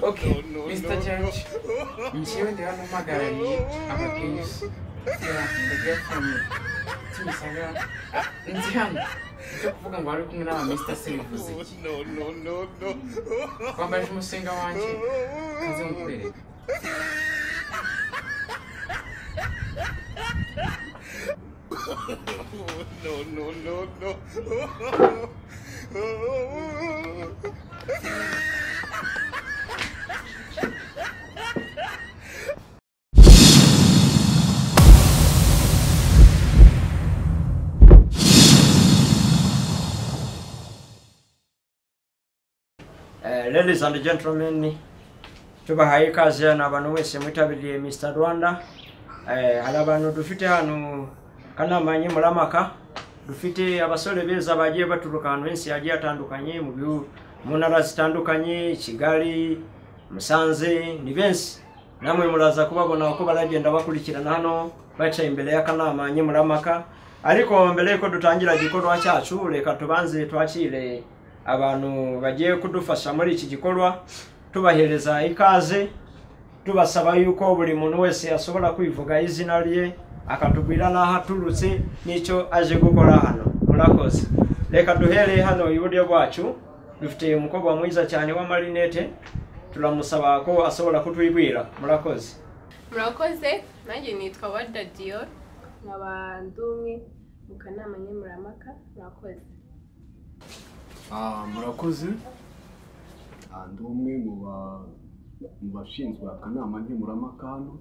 Okay, Mr. Judge. Njyewe ndi hano mpagarariye abagenzi. Ndagiye from Kimisagara. Ndi hano. Cyo kuvuga ngo ari kumwe n'aba Mr. Service. No. Kwambaje umusenga wanje. Kaze mukwereka. No. Ladies and gentlemen, tubahaye ikaze n'abantu wese mwitabiriye Mr. Rwanda. Hari abantu dufite hano kanamanye muramaka, dufite abasore beza bagiye baturuka ahantu henshi yagiye atandukanye mu ntara zitandukanye, Kigali, Musanze, ni benshi. Namwe muraza kubabona uko baragenda bakurikirana hano baca imbere y'akanamanye muramaka. Ariko mbere yuko dutangira igikorwa cyacu, reka tubanze twakire abantu bagiye kudufasha muri iki gikorwa, tubahereza ikaze, tubasaba yuko buri muntu wese asobora kwivuga izina rye, akatubwira naho aturutse n'icyo aje gukora hano. Murakoze. Reka duhere hano iburyo bwacu, dufite umukobwa mwiza cyane wa marinette, turamusaba ko asobora kutwibwira. Murakoze. Murakoze, nanjye nitwa Wada Dior, nk'abandumwe mu kanamanye muramaka. Murakoze. Murakoze. Ndi umwe mu bashinzwe akanama nkemurampaka hano,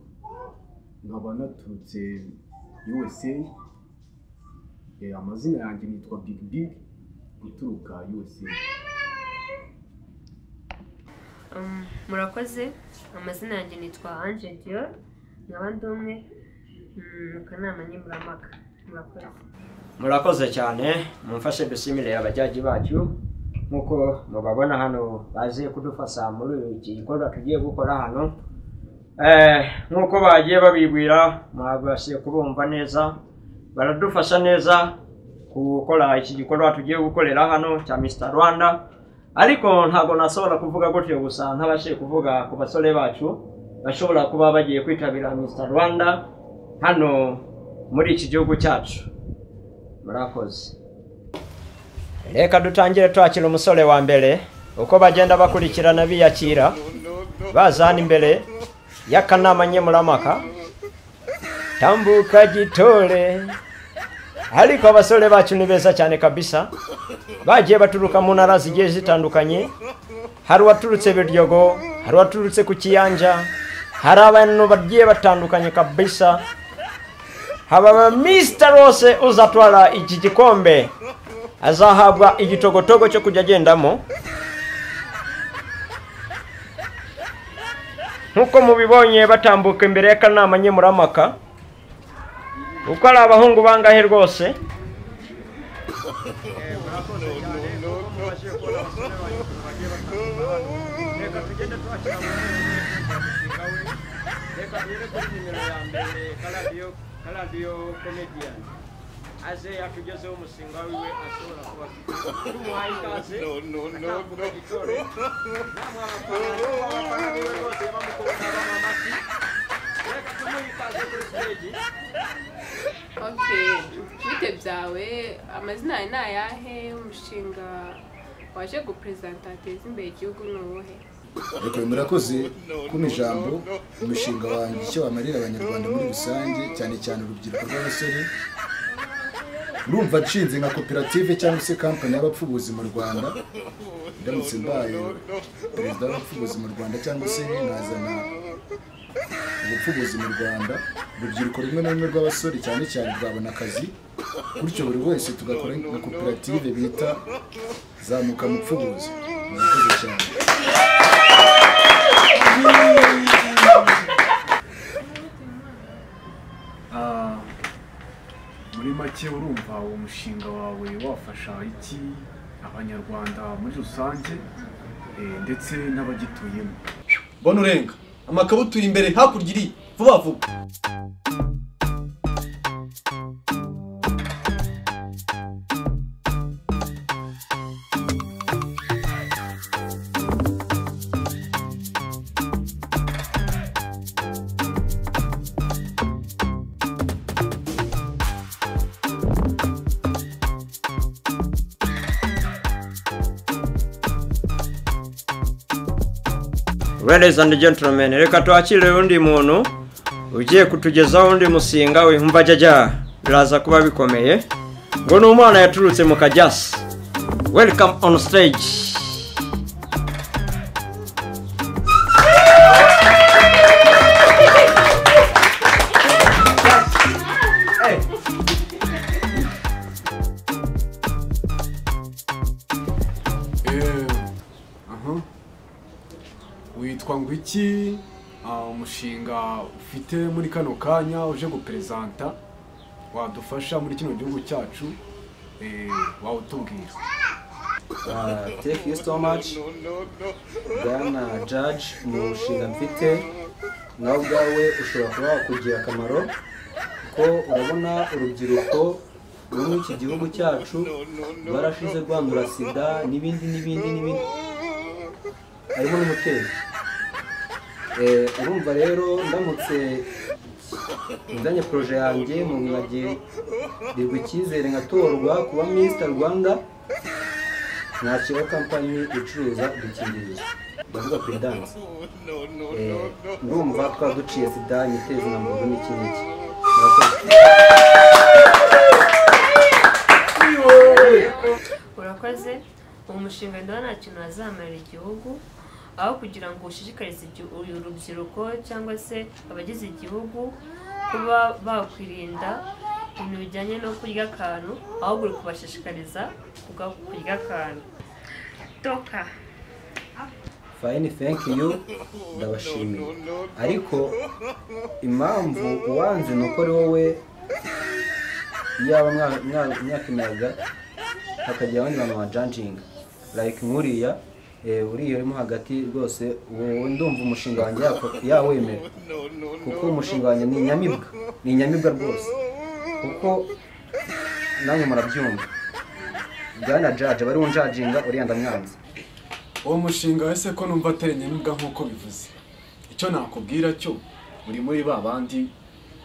nkaba naturutse USA. Amazina yanjye nitwa Big guturuka USA. Murakoze, amazina yanjye nitwa Angel Dior, nkaba ndi umwe mu kanama nkemurampaka. Murakoze. Murakoze cyane, mumfashe dusimire abajaji bacu nkuko mubabona hano baje kudufasha muri iki gikorwa tugiye gukora hano. Nkuko bagiye babibwira mwabashe kubumva neza, baradufasha neza gukora iki gikorwa tugiye gukorera hano cya Mr. Rwanda. Ariko ntago nasobora kuvuga gutyo gusa, ntabashe kuvuga ku basore bacu bashobora kuba bagiye kwitabira Mr. Rwanda hano muri iki gihugu cyacu. Murakoze. Reka dutangire twakira umusore wa mbere uko bagenda bakurikirana biyakira bazana imbere y'akanama nkemurampaka. Tambuka gitore. Ariko abasore bacu ni beza cyane kabisa, bagiye baturuka mu ntara zigiye zitandukanye. Hari waturutse Biryogo, hari waturutse ku Kiyanja, hari abantu bagiye batandukanye kabisa. Haba Mr. Rose uzatwara iki gikombe, azahabwa igitogotogo cyo kujya agendamo. Nkuko mubibonye batambuka imbere y'akanama nkemurampaka, uko ari abahungu bangahe rwose. Kaladio comedian aze yatugezeho umushinga wiwe ashobora kuba tumuhaye ikaze. Okay, bite byawe, amazina ni ayahe, umushinga waje gupresenta ateza imbere igihugu n'uwuhe? Reka murakoze kuma ijambo. Umushinga wanjye icyo wamarira abanyarwanda muri rusange, cyane cyane urubyiruko rw'abasore, urumva nshinze nka koperative cyangwa se kampani y'abapfubuzi mu Rwanda. Ndamutse mbaye perezida w'abapfubuzi mu Rwanda cyangwa se nazana ubupfubuzi mu Rwanda, urubyiruko rumwe na rumwe rw'abasore cyane cyane rwabona akazi, bityo buri wese tugakora nka koperative bita zamuka mu pfubuzi. Murakoze cyane. Muri make urumva uwo mushinga wawe wafasha iki abanyarwanda muri rusange ndetse n'abagituyemo? Bona urenga amakabutura imbere hakurya iri vuba vuba. Ladies and gentlemen, reka twakire undi muntu ugiye kutugezaho undi musinga we umva jaja biraza kuba bikomeye ngo n'umwana yaturutse mu Kajasi. Welcome on stage. Witwa ngo iki umushinga ufite muri kano kanya uje gupresenta wadufasha muri kino gihugu cyacu wawutubwira? Thank you so much Bwana Judge. Umushinga mfite nawe ubwawe ushobora kuba wakugira akamaro ko urabona urubyiruko muri iki gihugu cyacu barashize rwandura sida n'ibindi harimo n'umutezi. Urumva rero ndamutse nzanye proje yanjye mu mwagirirwa icyizere ngatorwa kuba Mr. Rwanda nashyiraho kampani icuruza udukingirizo ndavuga Prudence. Ndumva twaduciye sida nyiteze na mbuga n'iki urakoze. Umushinga ndo nta kintu azamarira igihugu aho kugira ngo ushishikarize urubyiruko cyangwa se abagize igihugu kuba bakwirinda ibintu bijyanye no kurya akantu ahubwo uri kubashishikariza kurya akantu. Toka Fine, thank you, ndabashimiye. Ariko impamvu uwanze nuko ari wowe yaba mwakinaga hakajya abandi bantu bajudginga like nkuriya uriya urimo hagati rwose wowe ndumva umushinga wanjye yawemera kuko umushinga wanjye ni inyamibwa rwose kuko namwe murabyumva. Bwana Judge bari unjudginga uriya ndamwanze. Uwo mushinga wese ko numva atari inyamibwa nk'uko bivuze. Icyo nakubwira cyo uri muri babandi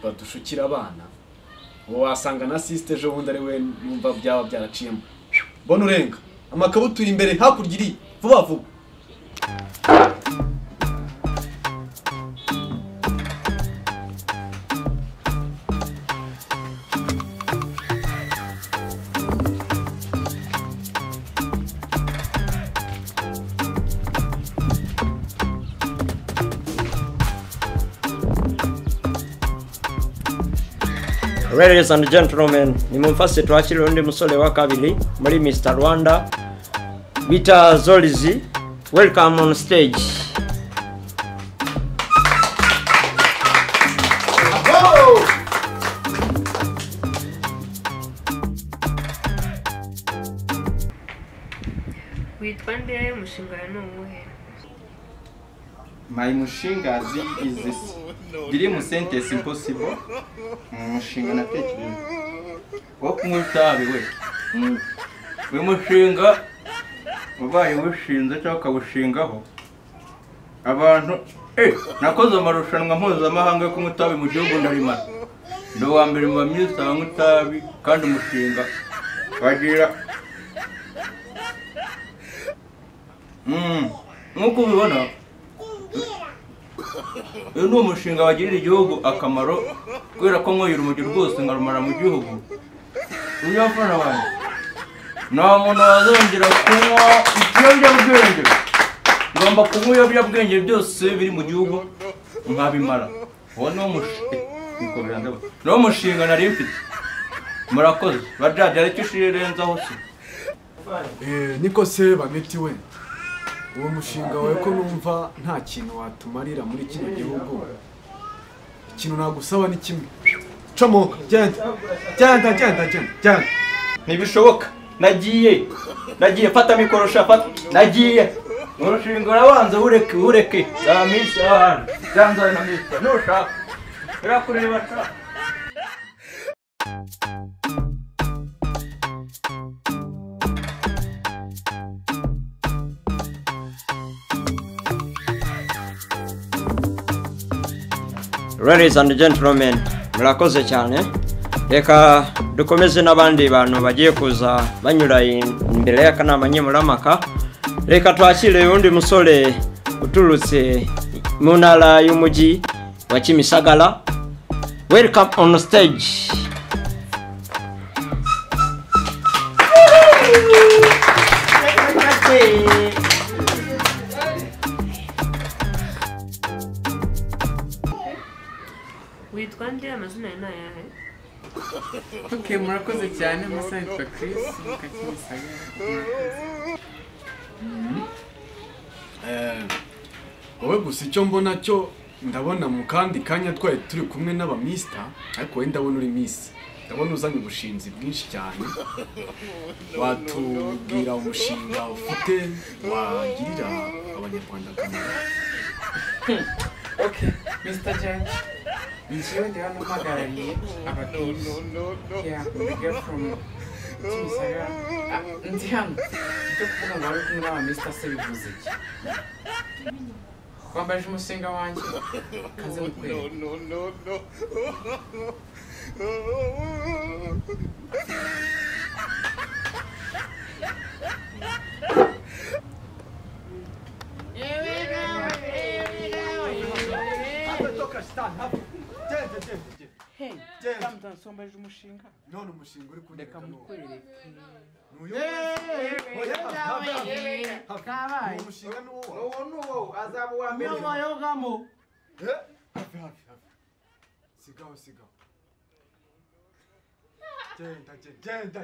badushukira abana wasanga na sister ejo bundi ari we numva byaba byaraciyemo. Bona urenga amakabutura imbere hakurya iri vuba vuba. Ladies and gentlemen, nimumfase twakire undi musole wa kabiri muri Mr. Rwanda bita Zolizi. Welcome on stage. witwa nde? Umushinga ni uwuhe? My mushinga is this dream sentence impossible. Mushinga natekereje wo kumutabi we mushinga ubaye wishinze cyangwa kabushingaho abantu nakoze amarushanwa mpuzamahanga yo kumutabi mu gihugu ndarimara ndo wa mbere mu bamyisa bamutabi kandi umushinga wagira nkuko ubibona. Uyu ni umushinga wagirira igihugu akamaro kubera ko nkoyira urumogi rwose nkarumara mu gihugu. Uyu afana wanjye nta muntu wazongera kunywa ikiyobyabwenge. Ngomba kunywa ibiyobyabwenge byose biri mu gihugu nkabimara. Uwo ni umushinga nari mfite. Murakoze bajaje ariko ushirenzaho se. Niko se banetiwe. Uwo mushinga wawe ko numva nta kintu watumarira muri kino gihugu. Ikintu nagusaba ni kimwe. Comoka genda. Ntibishoboka. Nagiye fata mikorosha fata. Nagiye. Urushinga urabanza ureke. Ya misi ahandi. Janza na misi. Nushaka. Irakureba ta. Ladies and gentlemen, murakoze cyane. Reka dukomeze n'abandi bantu bagiye kuza banyura imbere y'akanama nkemurampaka. Reka twakire undi musore uturutse mu ntara y'umujyi wa Kimisagara. Welcome on stage. Witwa nde? Amazina yawe ni ayahe? Okay, murakoze cyane. Musa yitwa Chris Mukakimisagara. wowe gusa icyo mbona cyo ndabona mu kandi kanya twari turi kumwe n'abamista, ariko wenda ndabona uri miss. Ndabona uzanye ubushinzi bwinshi cyane. Watubwira umushinga ufite wagirira abanyarwanda akamaro? Okay, Mr. Judge. Njyewe ndi hano mpagarariye abagenzi. Yeah, the girl from Kimisagara. Ndi hano. Icyo kuvuga ngo ari kumwe n'abamista se bivuze iki? Wambaje umushinga wanjye. Kaze mukwere. Hey, Kamdan sombaje umushinga. None umushinga uri Reka mukwereke. Kabaye. Umushinga nuwo azaba wa mbere. Yogamo. Hafi. Sigaho. Genda.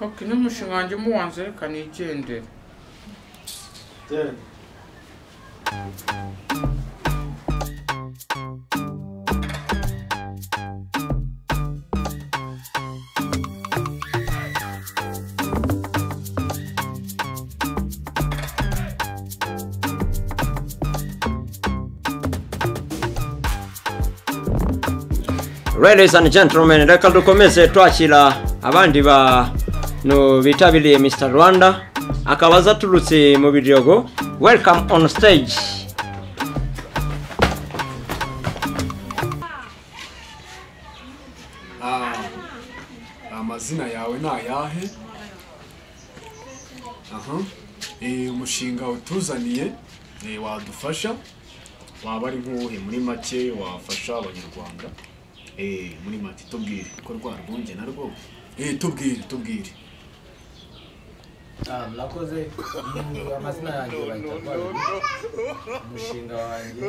Okay, n'umushinga wanjye muwanze reka nigendere. Genda. Ladies and gentlemen, reka dukomeze twakira abandi no bitabiriye Mr. Rwanda akabaza turutse mu Biryogo. Welcome on stage. Amazina yawe ni ayahe? Umushinga utuzaniye wadufasha waba ari nk'uwuhe muri make wafasha abanyarwanda? Muri make tubwire ko rwarwunge narwo. Tubwire. Murakoze. Amazina yanjye bayita Rwanda. Umushinga wanjye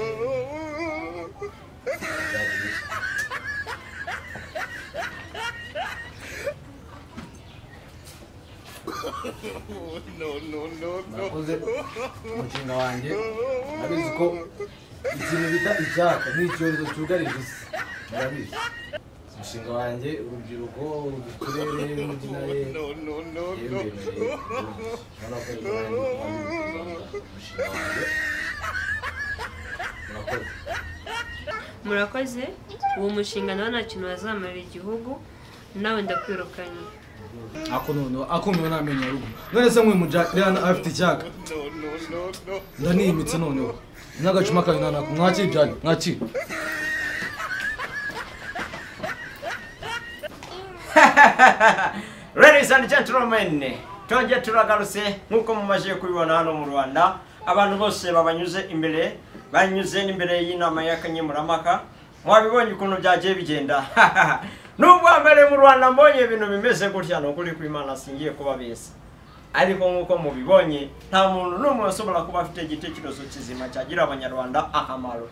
murakoze. Umushinga wanjye nabizi ko ikintu bita icyaka n'icyorezo cyugarije isi. Murabizi. Umushinga wanjye urubyiruko, uturere n'intare Murakoze. Uwo mushinga nawe nta kintu wazamarira igihugu, nawe ndakwirukanye. Akumiwe namenye rugo. None se mwijana afite icyaka. Ndanimitse noneho. N'agacuma kanana mwaki byanye. Mwaki. Ladies and gentlemen, tonje turagarutse nkuko mumaje kubibona hano mu Rwanda. Abantu bose babanyuze imbere, banyuze n'imbere y'inama y'akanyemuramaka. Mwabibonye ukuntu byagiye bigenda. Nubwo mbere mu Rwanda mbonye ibintu bimeze gutya no kuri kw'Imana singiye kubabesa. Ariko nkuko mubibonye nta muntu n'umwe wasobora kuba afite igitekerezo kizima cyagira abanyarwanda akamaro.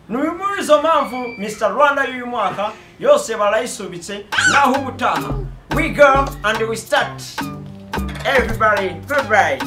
Nuyu izo mpamvu Mr. Rwanda y'uyu mwaka yose barayisubitse naho ubutaha. We go and we start. Everybody, goodbye.